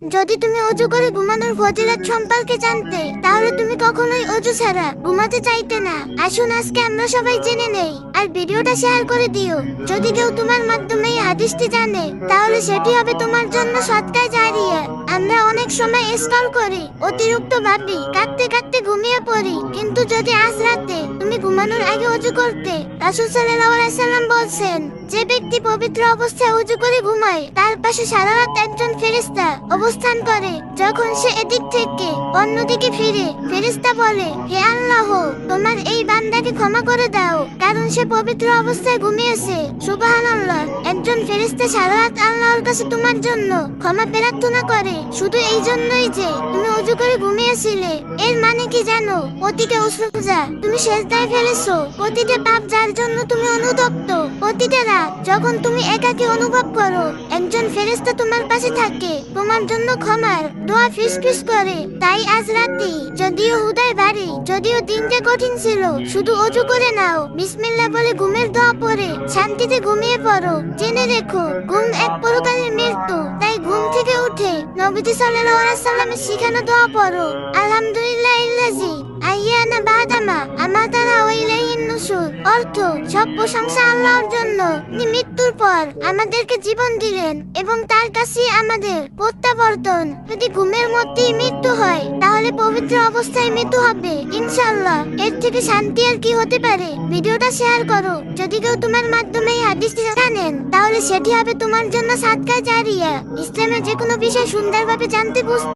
যদি তুমি অজু করে ঘুমানোর ফজিলত সম্পর্কে জানতে, তাহলে তুমি কখনোই অজু ছাড়া ঘুমাতে চাইতে না। আসুন আজকে আমরা সবাই জেনে নেই, আর ভিডিওটা শেয়ার করে দিও। যদি কেউ তোমার মাধ্যমে এই হাদিসটি জানে, তাহলে সেটি হবে তোমার জন্য সদকায়ে জারিয়া। আমরা অনেক সময় স্ক্রল করি, অতিরিক্ত ভাবি, কাঁদতে কাঁদতে ঘুমিয়ে পড়ি। কিন্তু যদি আজ রাতে তুমি ঘুমানোর আগে অজু করতে, রাসূল সাল্লাল্লাহু আলাইহি সাল্লাম বলছেন, যে ব্যক্তি পবিত্র অবস্থায় অজু করে ঘুমায়, তার পাশে সারা রাত একজন ফেরেশতা অবস্থান করে। যখন সে এদিক থেকে অন্যদিকে ফিরে, ফেরেশতা বলে, হে আল্লাহ, তোমার এই বান্দাকে ক্ষমা করে দাও, কারণ সে পবিত্র অবস্থায় ঘুমিয়েছে। সুবহানাল্লাহ। একজন ফেরেশতা সারা রাত আল্লাহর কাছে তোমার জন্য ক্ষমা প্রার্থনা করে, শুধু এই জন্যই যে তুমি অজু করে ঘুমিয়েছিলে। এর মানে কি জানো? প্রতিটা উসজদা তুমি সেজদায় ফেলেছো, প্রতিটা পাপ যার জন্য তুমি অনুতপ্ত, প্রতিটা রাত যখন তুমি একাকী অনুভব করো, একজন ফেরেশতা তোমার পাশে থাকে, তোমার জন্য ক্ষমার দোয়া ফিসফিস করে। তাই আজ রাতে যদিও হুদায় ভারী, যদিও দিনটা কঠিন ছিল, শুধু অজু করে নাও, বিসমিল্লাহ বলে ঘুমের দোয়া পড়ে শান্তিতে ঘুমিয়ে পড়ো। জেনে রেখো, ঘুম এক পরকালের মৃত্যু। তাই ঘুম থেকে উঠে নবীজি সাল্লাল্লাহু আলাইহি সাল্লামের শিখানো দোয়া পড়ো, আলহামদুলিল্লাহিল্লাযী আহইয়ানা বাদামা আমাতানা ওয়া ইলাইহিন নুশুর। অর্থ, সব প্রশংসা আল্লাহর জন্য, যিনি মৃত্যুর পর আমাদেরকে জীবন দিলেন এবং তার কাছেই আমাদের প্রত্যাবর্তন। যদি ঘুমের মধ্যেই মৃত্যু হয়, তাহলে পবিত্র অবস্থায় মৃত্যু হবে ইনশাআল্লাহ। এর থেকে শান্তি আর কি হতে পারে? ভিডিওটা শেয়ার করো। যদি কেউ তোমার মাধ্যমে এই হাদিসটি জানেন, তাহলে সেটি হবে তোমার জন্য সদকায়ে জারিয়া। ইসলামের যে কোনো বিষয় সুন্দরভাবে জানতে বুঝতে